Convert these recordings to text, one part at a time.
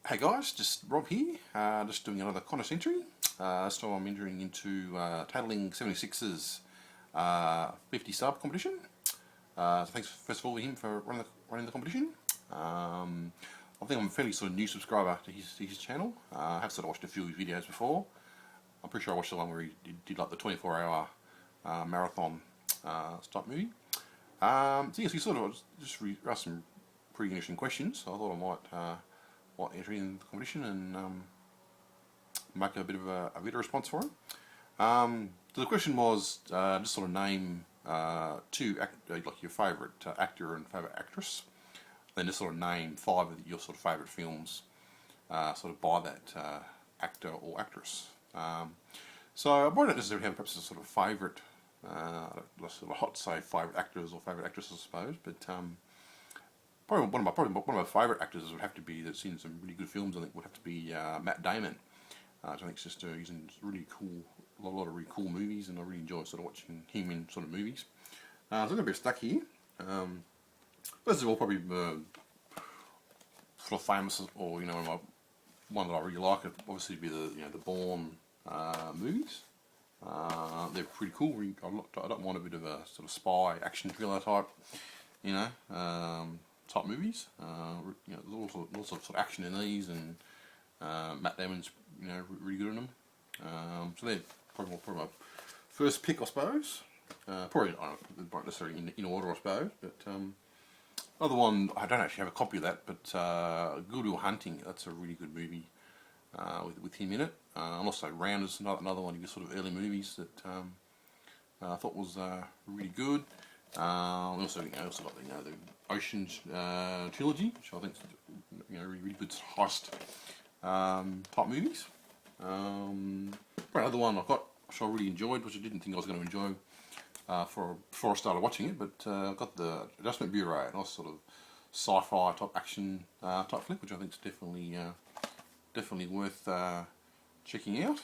Hey guys, just Rob here, just doing another contest entry. This time I'm entering into Tadling76's 50 sub competition. So thanks first of all to him for running the competition. I think I'm a fairly sort of new subscriber to his channel. I have sort of watched a few of his videos before. I'm pretty sure I watched the one where he did like the 24-hour marathon type movie. So yes, he sort of just asked some pretty interesting questions. So I thought I might enter in the competition and make a bit of a video response for him. So the question was just sort of name two like your favourite actor and favourite actress, then just sort of name 5 of your sort of favourite films sort of by that actor or actress. So I don't necessarily have perhaps a sort of favourite, sort of hot to say favourite actors or favourite actresses, I suppose, but probably one of my favourite actors would have to be, that's in some really good films, I think, would have to be Matt Damon. I think it's just he's in really cool, a lot of really cool movies, and I really enjoy sort of watching him in sort of movies. So I'm going to be stuck here. First of all, probably sort of famous, or one that I really like, would obviously be the the Bourne movies. They're pretty cool. I don't want a bit of a sort of spy action thriller type, type movies. There's lots of sort of action in these, and Matt Damon's really good in them. So they're probably my first pick, I suppose. Probably not necessarily in order, I suppose. But another one, I don't actually have a copy of that, but Good Will Hunting. That's a really good movie with him in it. And also Rounders, another one of your sort of early movies that I thought was really good. Also got the Ocean's trilogy, which I think is really good heist type movies. Another one which I really enjoyed, which I didn't think I was going to enjoy before I started watching it, but I got the Adjustment Bureau, a nice sort of sci-fi type action type flick, which I think is definitely worth checking out.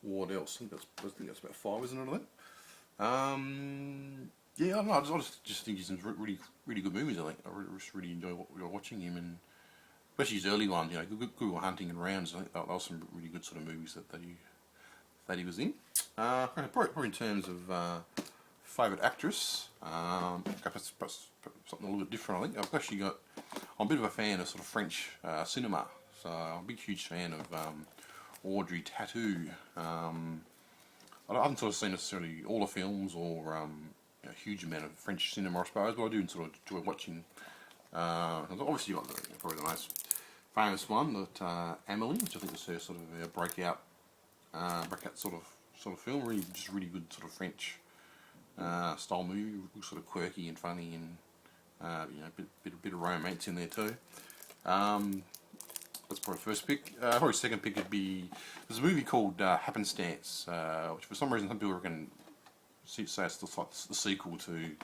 What else? I think that's about 5, isn't it? I think. Yeah, I don't know. I just think he's in really good movies. I think I just really enjoy watching him, and especially his early ones. Good Will Hunting and Rounds. I think that was some really good sort of movies that he was in. Probably in terms of favourite actress, perhaps something a little bit different. I think I'm a bit of a fan of sort of French cinema, so I'm a big huge fan of Audrey Tautou. I haven't sort of seen necessarily all the films or a huge amount of French cinema, I suppose, but I do sort of enjoy watching. Obviously, you've got probably the most famous one, that Amélie, which I think was her sort of breakout sort of film. Really good sort of French style movie, sort of quirky and funny, and bit of romance in there too. That's probably first pick. Probably second pick would be, there's a movie called Happenstance, which for some reason some people say it's the sequel to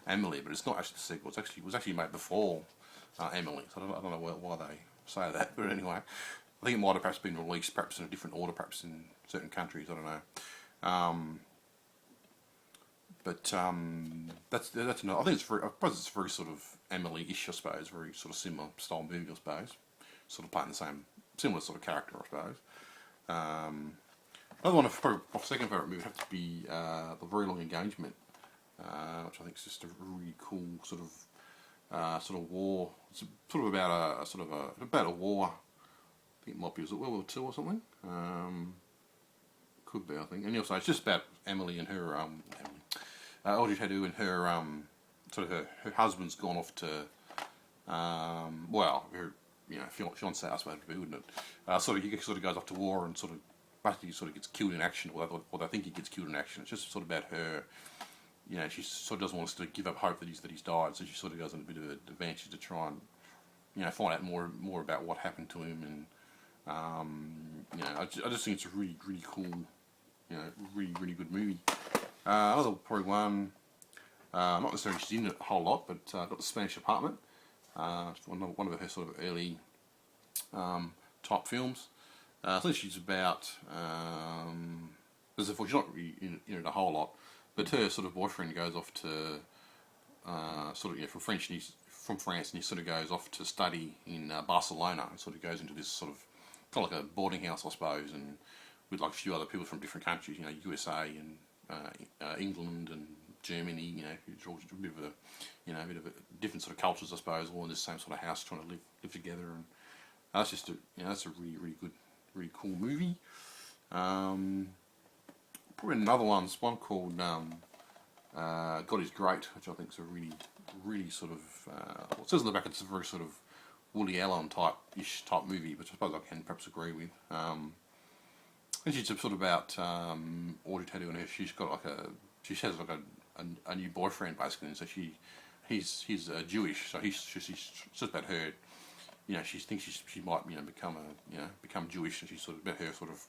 Amélie, but it's not actually the sequel. It was actually made before Amélie, so I don't know why they say that, but anyway, I think it might have perhaps been released perhaps in a different order, perhaps in certain countries, I don't know. That's another. I think I suppose it's very sort of Amélie-ish, I suppose, very sort of similar style movie, I suppose. Sort of playing the similar sort of character, I suppose. Another one, probably my second favourite movie, would have to be The Very Long Engagement, which I think is just a really cool sort of war. It's sort of about a war. I think it might be, was it World War II or something? Could be, I think. And also, it's just about Amélie and her Audrey Tautou and her sort of her husband's gone off to her fiance, I suppose, wouldn't it? He sort of goes off to war and basically gets killed in action, or they think he gets killed in action. It's just sort of about her. She sort of doesn't want us to give up hope that he's died, so she sort of goes on a bit of an adventure to try and find out more about what happened to him, and I just think it's a really cool, really good movie. Another probably one, not necessarily she's in it a whole lot, but got The Spanish Apartment. One of her sort of early type films. I think she's about, she's not really in it a whole lot, but her sort of boyfriend goes off to for from France, and he sort of goes off to study in Barcelona, and sort of goes into this sort of kind of like a boarding house, I suppose, and with like a few other people from different countries, you know, USA and England and Germany, you know, it's all a bit of a, you know, a bit of a different sort of cultures, I suppose, all in this same sort of house, trying to live together, and that's just a, you know, that's a really good, really cool movie. Probably another one's one called God is Great, which I think is a really sort of, well, it says in the back it's a very sort of Woody Allen type-ish type movie, which I suppose I can perhaps agree with. And she's sort of about Audrey Taddy, and she's got like she has like a new boyfriend basically, and so he's Jewish, so he's just about her. You know, she thinks she might, you know, become Jewish, and she's sort of about her sort of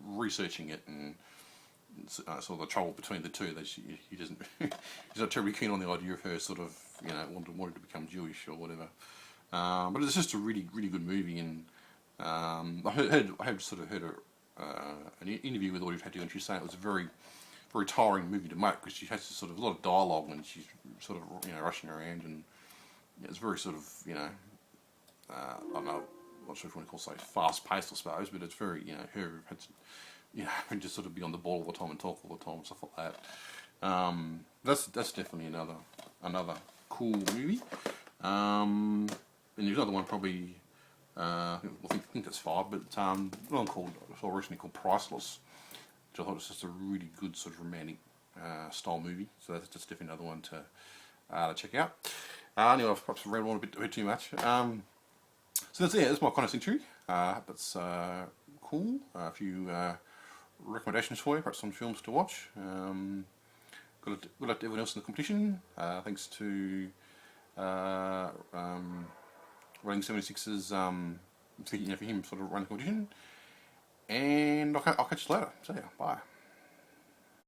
researching it, and sort of the trouble between the two, that he doesn't he's not terribly keen on the idea of her sort of, you know, wanting to become Jewish or whatever. But it's just a really good movie, and I had sort of heard an interview with Audrey Tautou, and she's saying it was a very tiring movie to make, because she has sort of a lot of dialogue, and she's sort of, you know, rushing around, and it's very sort of, you know, I don't know, I'm not sure if you want to call it fast paced, I suppose, but it's very, you know, her had to, you know, and just sort of be on the ball all the time and talk all the time and stuff like that. That's definitely another cool movie. And there's another one probably, I think that's 5, but one I saw recently called Priceless, which I thought was just a really good sort of romantic style movie. So that's definitely another one to check out. Anyway, I've perhaps read on a bit too much. So that's my kind of century. That's cool. A few recommendations for you, perhaps some films to watch. Good luck to everyone else in the competition. Thanks to Tadling76's for him sort of running the competition. And I'll catch you later. See ya. Bye.